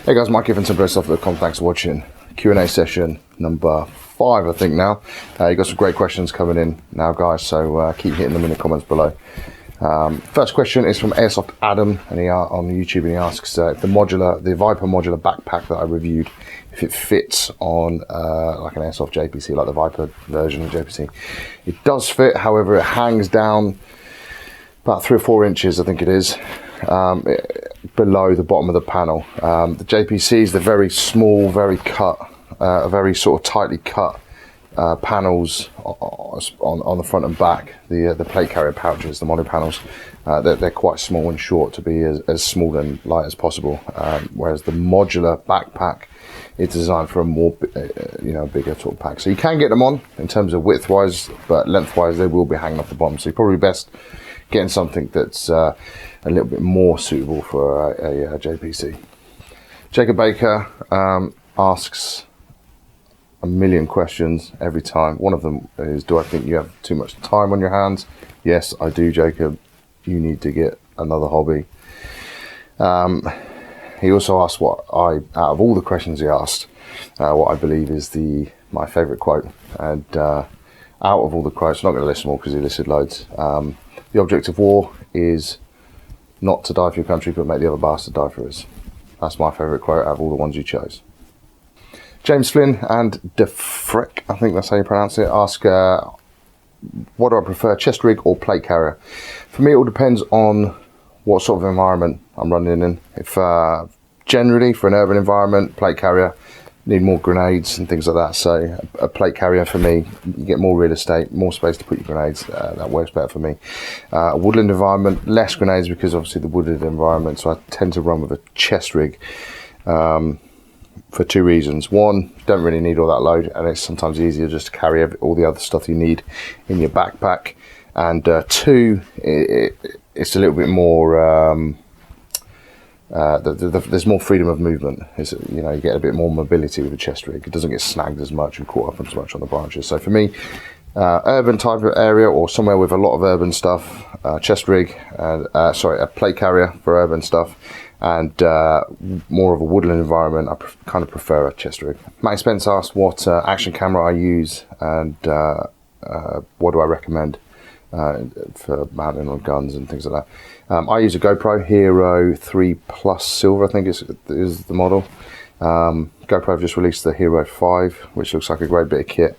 Hey guys, Mike here from Templar Airsoft.com. Thanks for watching. Q&A session number 5, I think now. You got some great questions coming in now, guys, so keep hitting them in the comments below. First question is from Airsoft Adam, and he on YouTube, and he asks if the Viper modular backpack that I reviewed, if it fits on like an Airsoft JPC, like the Viper version of JPC. It does fit, however, it hangs down about 3 or 4 inches, I think it is, below the bottom of the panel. The JPCs, they're very small, very sort of tightly cut panels on the front and back. The plate carrier pouches, the mono panels, they're quite small and short to be as small and light as possible. Whereas the modular backpack is designed for a more, bigger sort of pack. So you can get them on in terms of width-wise, but length-wise they will be hanging off the bottom. So you're probably best getting something that's a little bit more suitable for a JPC. Jacob Baker asks a million questions every time. One of them is, do I think you have too much time on your hands? Yes, I do, Jacob. You need to get another hobby. He also asked out of all the questions he asked, what I believe is my favourite quote. And out of all the quotes, I'm not going to list them all because he listed loads. The object of war is not to die for your country, but make the other bastard die for us. That's my favourite quote out of all the ones you chose. James Flynn and DeFrick, I think that's how you pronounce it, ask, what do I prefer, chest rig or plate carrier? For me, it all depends on what sort of environment I'm running in. If generally for an urban environment, plate carrier, need more grenades and things like that. So a plate carrier for me, you get more real estate, more space to put your grenades. That works better for me. A woodland environment, less grenades because obviously the wooded environment. So I tend to run with a chest rig for 2 reasons. One, don't really need all that load, and it's sometimes easier just to carry all the other stuff you need in your backpack. And 2, it's a little bit more. There's more freedom of movement. You get a bit more mobility with a chest rig. It doesn't get snagged as much and caught up as much on the branches. So for me, urban type of area or somewhere with a lot of urban stuff, chest rig, a plate carrier for urban stuff, and more of a woodland environment, I kind of prefer a chest rig. Matt Spence asked what action camera I use and what do I recommend for mounting on guns and things like that. I use a GoPro Hero 3 Plus Silver, I think is the model. GoPro have just released the Hero 5, which looks like a great bit of kit.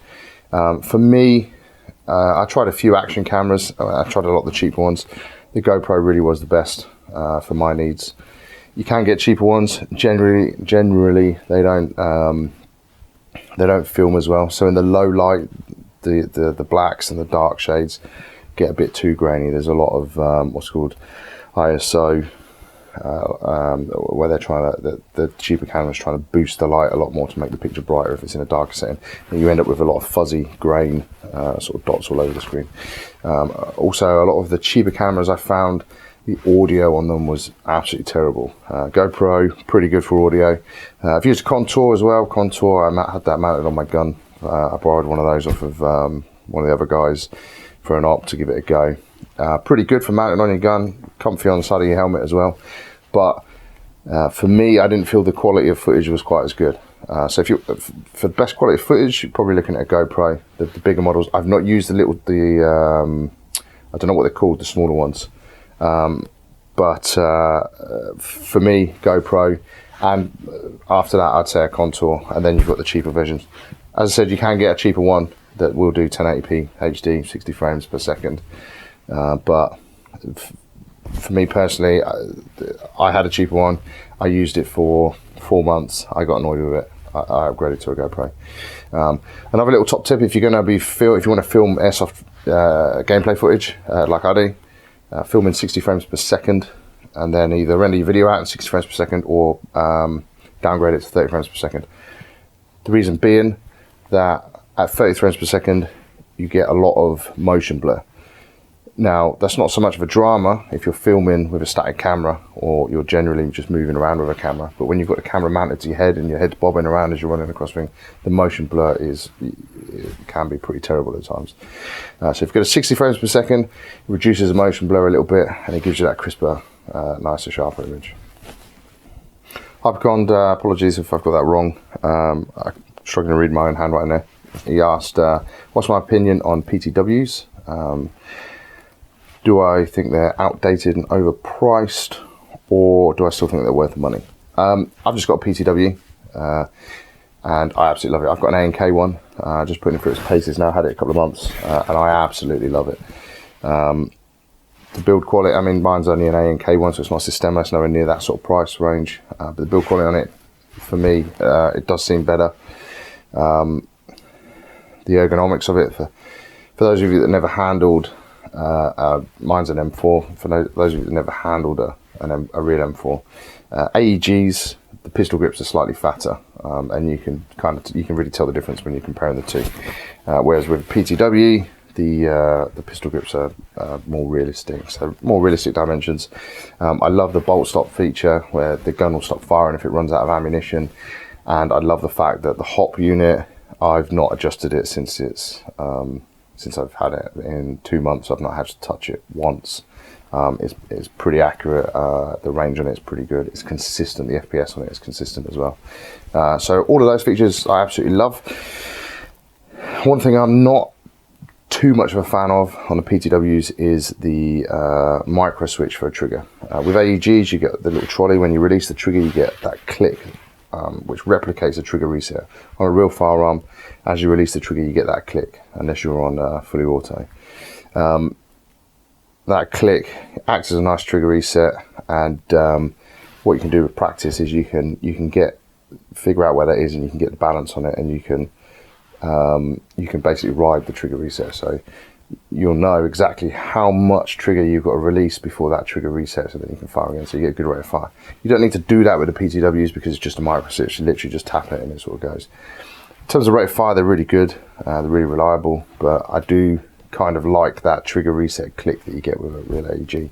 For me, I tried a few action cameras. I tried a lot of the cheaper ones. The GoPro really was the best for my needs. You can get cheaper ones. Generally, they don't film as well. So in the low light, the blacks and the dark shades get a bit too grainy. There's a lot of what's called ISO, where they're trying to, the cheaper cameras trying to boost the light a lot more to make the picture brighter if it's in a darker setting, and you end up with a lot of fuzzy grain sort of dots all over the screen. Also, a lot of the cheaper cameras I found, the audio on them was absolutely terrible. GoPro, pretty good for audio. I've used Contour as well. Contour, I had that mounted on my gun. I borrowed one of those off of one of the other guys for an op to give it a go. Pretty good for mounting on your gun, comfy on the side of your helmet as well. But for me, I didn't feel the quality of footage was quite as good. So for the best quality of footage, you're probably looking at a GoPro, the bigger models. I've not used I don't know what they're called, the smaller ones. But for me, GoPro, and after that I'd say a Contour, and then you've got the cheaper versions. As I said, you can get a cheaper one that will do 1080p HD, 60 frames per second. But for me personally, I had a cheaper one. I used it for 4 months. I got annoyed with it. I upgraded to a GoPro. Another little top tip: if you want to film airsoft gameplay footage like I do, film in 60 frames per second, and then either render your video out in 60 frames per second or downgrade it to 30 frames per second. The reason being that at 30 frames per second, you get a lot of motion blur. Now, that's not so much of a drama if you're filming with a static camera or you're generally just moving around with a camera, but when you've got the camera mounted to your head and your head's bobbing around as you're running across the ring, the motion blur can be pretty terrible at times. So if you've got a 60 frames per second, it reduces the motion blur a little bit and it gives you that crisper, nicer, sharper image. Hypercond, apologies if I've got that wrong. I'm struggling to read my own handwriting there. He asked, what's my opinion on PTWs? Do I think they're outdated and overpriced, or do I still think they're worth the money? I've just got a PTW, and I absolutely love it. I've got an A&K one, just putting it through its paces now. Had it a couple of months, and I absolutely love it. The build quality, I mean, mine's only an A&K one, so it's not Sistema, it's nowhere near that sort of price range. But the build quality on it, for me, it does seem better. The ergonomics of it, for those of you that never handled, mine's an M4. For those of you that never handled a real M4, AEGs, the pistol grips are slightly fatter, and you can really tell the difference when you're comparing the two. Whereas with PTW, the pistol grips are more realistic, so more realistic dimensions. I love the bolt stop feature where the gun will stop firing if it runs out of ammunition, and I love the fact that the hop unit, I've not adjusted it since I've had it in 2 months. I've not had to touch it once. It's pretty accurate. The range on it is pretty good. It's consistent. The FPS on it is consistent as well. So all of those features I absolutely love. One thing I'm not too much of a fan of on the PTWs is the micro switch for a trigger. With AEGs, you get the little trolley. When you release the trigger, you get that click, which replicates a trigger reset. On a real firearm, as you release the trigger, you get that click, unless you're on fully auto. That click acts as a nice trigger reset, and what you can do with practice is you can figure out where that is, and you can get the balance on it, and you can basically ride the trigger reset. So you'll know exactly how much trigger you've got to release before that trigger resets, and then you can fire again, so you get a good rate of fire. You don't need to do that with the PTWs because it's just a micro switch. You literally just tap it and it sort of goes. In terms of rate of fire, they're really good, they're really reliable, but I do kind of like that trigger reset click that you get with a real AEG.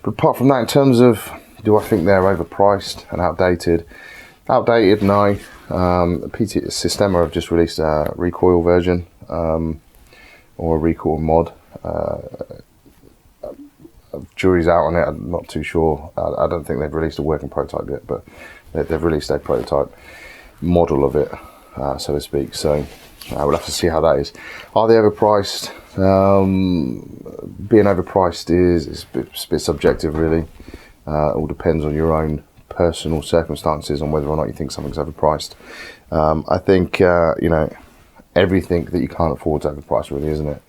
But apart from that, in terms of, do I think they're overpriced and outdated? Outdated, no. Sistema have just released a recoil version, or a recoil mod. Jury's out on it, I'm not too sure. I don't think they've released a working prototype yet, but they've released a prototype model of it, so to speak. So we'll have to see how that is. Are they overpriced? Being overpriced is a bit subjective, really. It all depends on your own personal circumstances on whether or not you think something's overpriced. I think everything that you can't afford is overpriced, really, isn't it?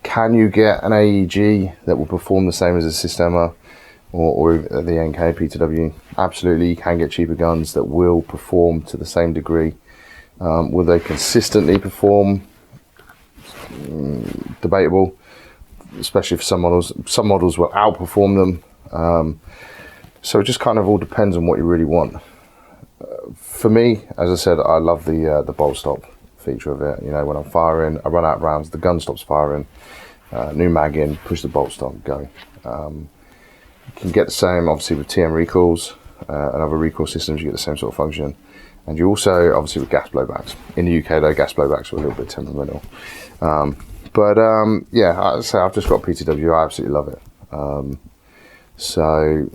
Can you get an AEG that will perform the same as a Sistema or the NK PTW? Absolutely, you can get cheaper guns that will perform to the same degree. Will they consistently perform? Debatable, especially for some models. Some models will outperform them. So it just kind of all depends on what you really want. For me, as I said, I love the bolt stop feature of it. When I'm firing, I run out of rounds, the gun stops firing, new mag in, push the bolt stop, go. You can get the same, obviously, with TM recoils and other recoil systems. You get the same sort of function. And you also, obviously, with gas blowbacks. In the UK, though, gas blowbacks are a little bit temperamental. Yeah, I'd say I've just got PTW. I absolutely love it. So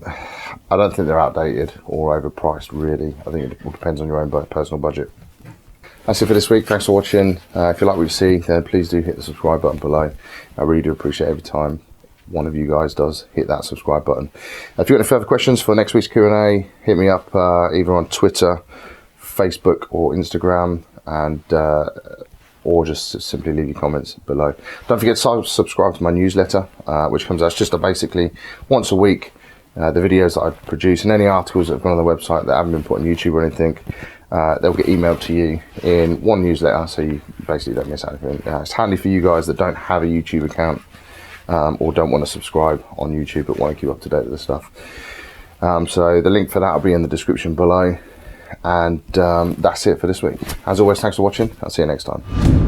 I don't think they're outdated or overpriced, really. I think it all depends on your own personal budget. That's it for this week. Thanks for watching. If you like what you see, then please do hit the subscribe button below. I really do appreciate every time one of you guys does hit that subscribe button. If you've got any further questions for next week's Q&A, hit me up either on Twitter, Facebook or Instagram, and or just simply leave your comments below. Don't forget to subscribe to my newsletter, which comes out just basically once a week. The videos that I produce and any articles that have gone on the website that haven't been put on YouTube or anything, they'll get emailed to you in one newsletter, so you basically don't miss anything. It's handy for you guys that don't have a YouTube account or don't want to subscribe on YouTube but want to keep up to date with the stuff. So the link for that will be in the description below. And that's it for this week. As always, thanks for watching. I'll see you next time.